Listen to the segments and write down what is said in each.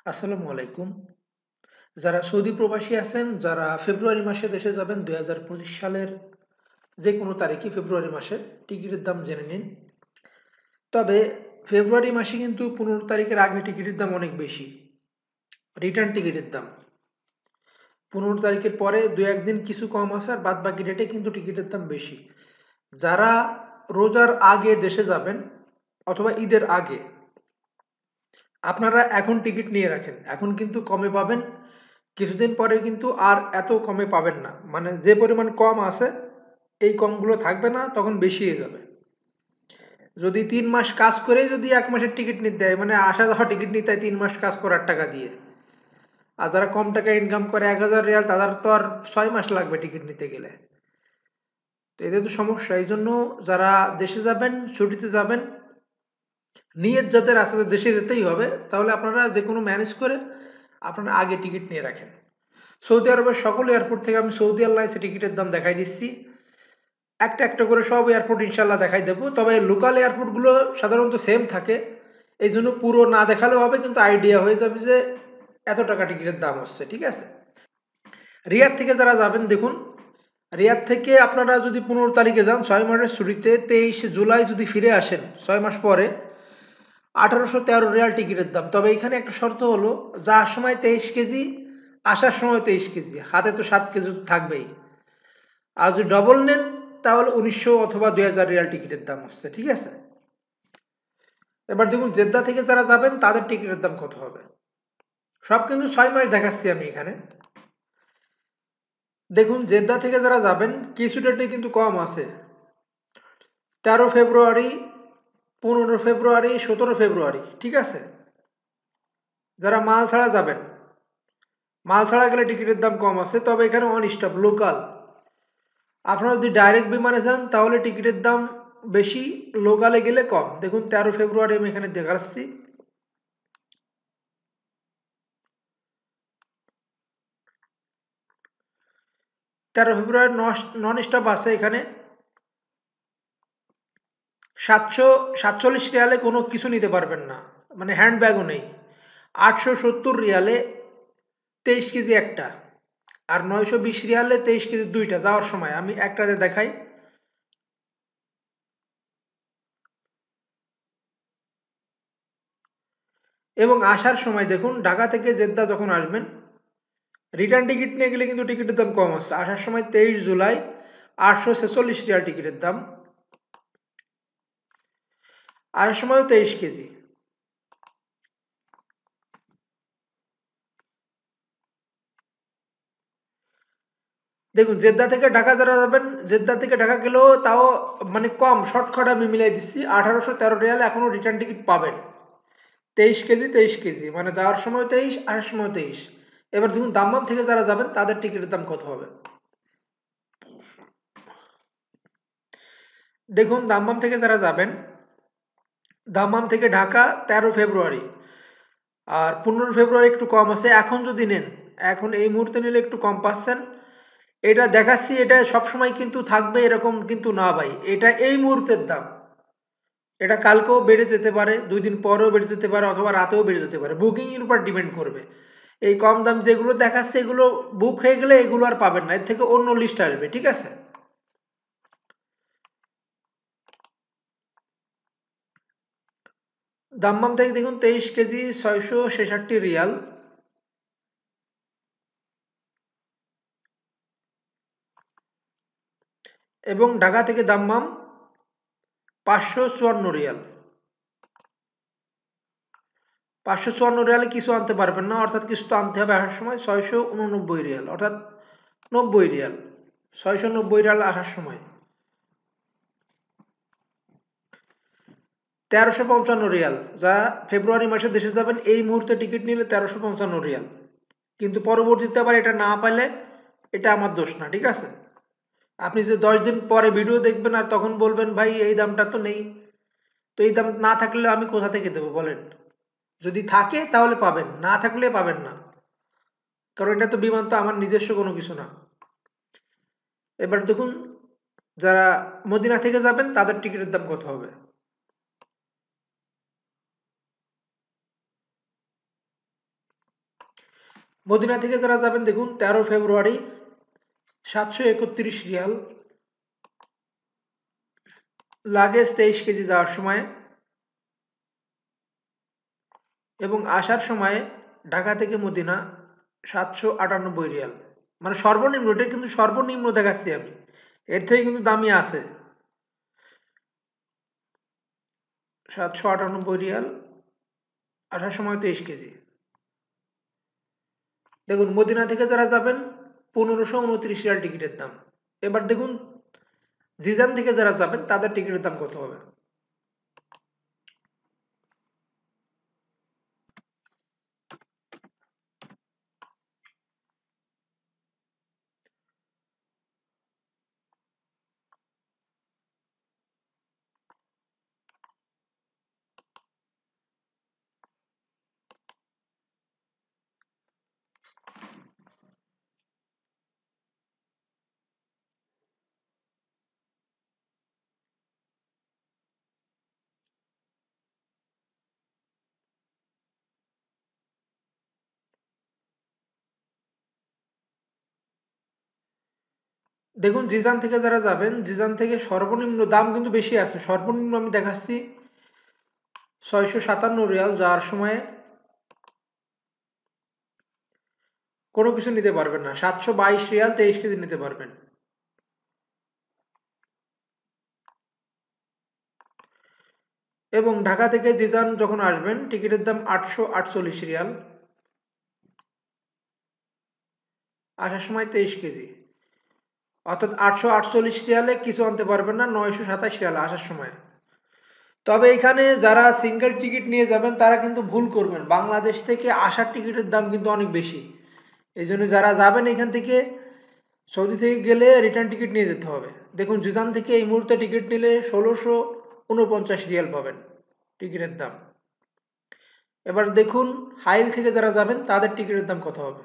আসসালামু আলাইকুম। যারা সৌদি প্রবাসী আছেন, যারা ফেব্রুয়ারি মাসে দেশে যাবেন ২০২৫ সালের যে কোনো তারিখে ফেব্রুয়ারি মাসে টিকিটের দাম জেনে নিন। তবে ফেব্রুয়ারি মাসে কিন্তু ১৫ তারিখের আগে টিকিটের দাম অনেক বেশি। রিটার্ন টিকিটের দাম ১৫ তারিখের পরে দু একদিন কিছু কম আছে, আর বাদ বাকি ডেটে কিন্তু টিকিটের দাম বেশি। যারা রোজার আগে দেশে যাবেন অথবা ঈদের আগে, আপনারা এখন টিকিট নিয়ে রাখেন, এখন কিন্তু কমে পাবেন। কিছুদিন পরে কিন্তু আর এত কমে পাবেন না, মানে যে পরিমাণ কম আছে এই কমগুলো থাকবে না, তখন বেশি হয়ে যাবে। যদি ৩ মাস কাজ করে যদি ১ মাসের টিকিট নিতে দেয়, মানে আসা যাওয়া টিকিট নিতে হয় ৩ মাস কাজ করার টাকা দিয়ে। আর যারা কম টাকা ইনকাম করে ১,০০০ রিয়াল, তাদের তো আর ৬ মাস লাগবে টিকিট নিতে গেলে। তো এদের তো সমস্যা। এই জন্য যারা দেশে যাবেন, ছুটিতে যাবেন, নিয়ত যাদের আছে যে দেশে যেতেই হবে, তাহলে আপনারা যে কোনো ম্যানেজ করে আপনারা আগে টিকিট নিয়ে রাখেন। সৌদি আরবের সকল এয়ারপোর্ট থেকে আমি সৌদি এয়ারলাইন্সে টিকিটের দাম দেখাই দিচ্ছি। একটা একটা করে সব এয়ারপোর্ট ইনশাল্লাহ দেখাই দেবো, তবে লোকাল এয়ারপোর্টগুলো সাধারণত সেম থাকে। এই জন্য পুরো না দেখালেও হবে, কিন্তু আইডিয়া হয়ে যাবে যে এত টাকা টিকিটের দাম হচ্ছে, ঠিক আছে। রিয়াদ থেকে যারা যাবেন, দেখুন, রিয়াদ থেকে আপনারা যদি ১৫ তারিখে যান, ৬ মাসের ছুটিতে ২৩ জুলাই যদি ফিরে আসেন, ৬ মাস পরে ১৮১৩ রিয়াল টিকিটের দাম। তবে এখানে একটা শর্ত হলো, যাওয়ার সময় ২৩ কেজি, আসার সময় ২৩ কেজি, হাতে তো ৭ কেজি থাকবেই। আর যদি ডবল নেন, তাহলে ১৯০০ অথবা ২০০০ রিয়াল টিকিটের দাম হচ্ছে, ঠিক আছে। এবার দেখুন, জেদ্দা থেকে যারা যাবেন তাদের টিকিটের দাম কত হবে। সব কিন্তু ৬ মাস দেখাচ্ছি আমি এখানে। দেখুন, জেদ্দা থেকে যারা যাবেন কিছু ডেটে কিন্তু কম আছে। ১৩ ফেব্রুয়ারি, ১৫ ফেব্রুয়ারি, ১৭ ফেব্রুয়ারি, ঠিক আছে। যারা মাল ছাড়া যাবেন, মাল ছাড়া গেলে টিকিটের দাম কম আছে, তবে এখানে অন স্টপ লোকাল। আপনারা যদি ডাইরেক্ট বিমানে যান তাহলে টিকিটের দাম বেশি, লোকালে গেলে কম। দেখুন, ১৩ ফেব্রুয়ারি আমি এখানে দেখাচ্ছি। ১৩ ফেব্রুয়ারি নন স্টপ আছে এখানে ৭৪৭ রিয়ালে কোনো কিছু নিতে পারবেন না, মানে হ্যান্ড ব্যাগও নেই। ৮৭০ রিয়ালে ২৩ কেজি একটা, আর ৯২০ রিয়ালে ২৩ কেজি দুইটা। যাওয়ার সময় আমি একটাতে দেখাই। এবং আসার সময় দেখুন, ঢাকা থেকে জেদ্দা যখন আসবেন, রিটার্ন টিকিট নিয়ে গেলে কিন্তু টিকিটের দাম কম আছে। আসার সময় ২৩ জুলাই ৮৪৬ রিয়াল টিকিটের দাম, আসার সময়ও ২৩ কেজি। দেখুন, জেদ্দা থেকে ঢাকা যারা যাবেন, জেদ্দা থেকে ঢাকা গেলেও তাও মানে কম, শর্টকাট আমি মিলাই দিচ্ছি, ১৮১৩ রিয়ালে এখনো রিটার্ন টিকিট পাবেন। ২৩ কেজি ২৩ কেজি, মানে যাওয়ার সময় ২৩, আসার সময় ২৩। এবার দেখুন, দাম্মাম থেকে যারা যাবেন তাদের টিকিটের দাম কত হবে। দেখুন, দাম্মাম থেকে যারা যাবেন, দাম্মাম থেকে ঢাকা ১৩ ফেব্রুয়ারি, আর ১৫ ফেব্রুয়ারি একটু কম আছে। এখন যদি নেন, এখন এই মুহূর্তে নিলে একটু কম পাচ্ছেন। এটা দেখাচ্ছি, এটা সবসময় কিন্তু থাকবে এরকম কিন্তু না ভাই, এটা এই মুহূর্তের দাম। এটা কালকেও বেড়ে যেতে পারে, ২ দিন পরেও বেড়ে যেতে পারে, অথবা রাতেও বেড়ে যেতে পারে, বুকিং এর উপর ডিপেন্ড করবে। এই কম দাম যেগুলো দেখাচ্ছে এগুলো বুক হয়ে গেলে এগুলো আর পাবেন না, এর থেকে অন্য লিস্ট আসবে, ঠিক আছে। দাম্মাম থেকে দেখুন, ২৩ কেজি ৬৬৬ রিয়াল, এবং ঢাকা থেকে দাম্মাম ৫৫৪ রিয়াল। ৫৫৪ রিয়ালে কিছু আনতে পারবেন না, অর্থাৎ কিছু তো আনতে হবে আসার সময়। ৬৮৯ রিয়াল, অর্থাৎ ৯০ রিয়াল, ৬৯০ রিয়াল আসার সময়। ১৩৫৫ রিয়াল, যা ফেব্রুয়ারি মাসে দেশে যাবেন এই মুহূর্তে টিকিট নিলে ১৩৫৫ রিয়াল। কিন্তু পরবর্তীতে আবার এটা না পাইলে এটা আমার দোষ না, ঠিক আছে। আপনি যে ১০ দিন পরে ভিডিও দেখবেন আর তখন বলবেন ভাই এই দামটা তো নেই, তো এই দাম না থাকলে আমি কোথা থেকে দেবো বলেন। যদি থাকে তাহলে পাবেন, না থাকলে পাবেন না, কারণ এটা তো বিমান, তো আমার নিজস্ব কোনো কিছু না। এবার দেখুন, যারা মদিনা থেকে যাবেন তাদের টিকিটের দাম কত হবে। মদিনা থেকে যারা যাবেন দেখুন 13 ফেব্রুয়ারি 731 রিয়াল, লাগেজ 23 কেজি যাওয়ার সময়, এবং আসার সময় ঢাকা থেকে মদিনা 798 রিয়াল। মানে সর্বনিম্ন, এটা কিন্তু সর্বনিম্ন দেখাচ্ছি আমি, এর থেকে কিন্তু দামি আছে। 798 রিয়াল, আসার সময় 23 কেজি। দেখুন মদিনা থেকে যারা যাবেন 1529 রিয়াল টিকিটের দাম। এবার দেখুন জিজান থেকে যারা যাবেন তাদের টিকিটের দাম কত হবে। দেখুন জিজান থেকে যারা যাবেন, জিজান থেকে সর্বনিম্ন দাম কিন্তু বেশি আছে, সর্বনিম্ন আমি দেখাচ্ছি 657 রিয়াল, যাওয়ার সময় কোনো কিছু নিতে পারবেন না, 722 রিয়াল 23 কেজি নিতে পারবেন। এবং ঢাকা থেকে জিজান যখন আসবেন টিকিটের দাম 848 রিয়াল, আসার সময় 23 কেজি। অর্থাৎ 848 রিয়ালে কিছু আনতে পারবেন না, 927 রিয়াল আসার সময়। তবে এখানে যারা সিঙ্গেল টিকিট নিয়ে যাবেন তারা কিন্তু ভুল করবেন, বাংলাদেশ থেকে আসার টিকিটের দাম কিন্তু অনেক বেশি। এই জন্য যারা যাবেন এখান থেকে, সৌদি থেকে গেলে রিটার্ন টিকিট নিয়ে যেতে হবে। দেখুন জিজান থেকে এই মুহূর্তে টিকিট নিলে 1649 রিয়াল পাবেন টিকিটের দাম। এবার দেখুন হাইল থেকে যারা যাবেন তাদের টিকিটের দাম কত হবে।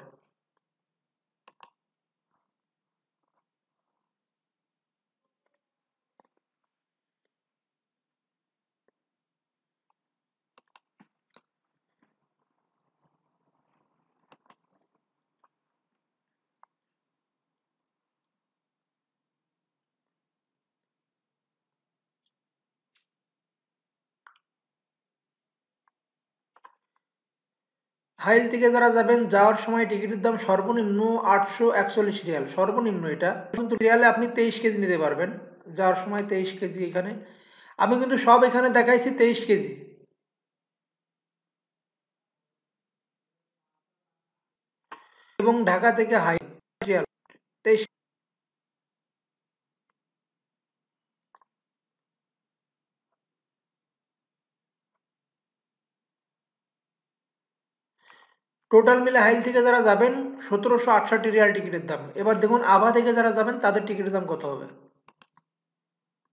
হাইল থেকে যারা যাবেন যাওয়ার সময় টিকিটের দাম সর্বনিম্ন 841 রিয়াল, সর্বনিম্ন এটা। কিন্তু রিয়ালে আপনি 23 কেজি নিতে পারবেন, যাওয়ার সময় 23 কেজি। এখানে আমি কিন্তু সব এখানে দেখাইছি 23 কেজি। এবং ঢাকা থেকে হাইল রিয়াল 23। টোটাল মিলে হাইল থেকে যারা যাবেন 1768 রিয়াল টিকিটের দাম। এবার দেখুন আভা থেকে যারা যাবেন তাদের টিকিটের দাম কত হবে।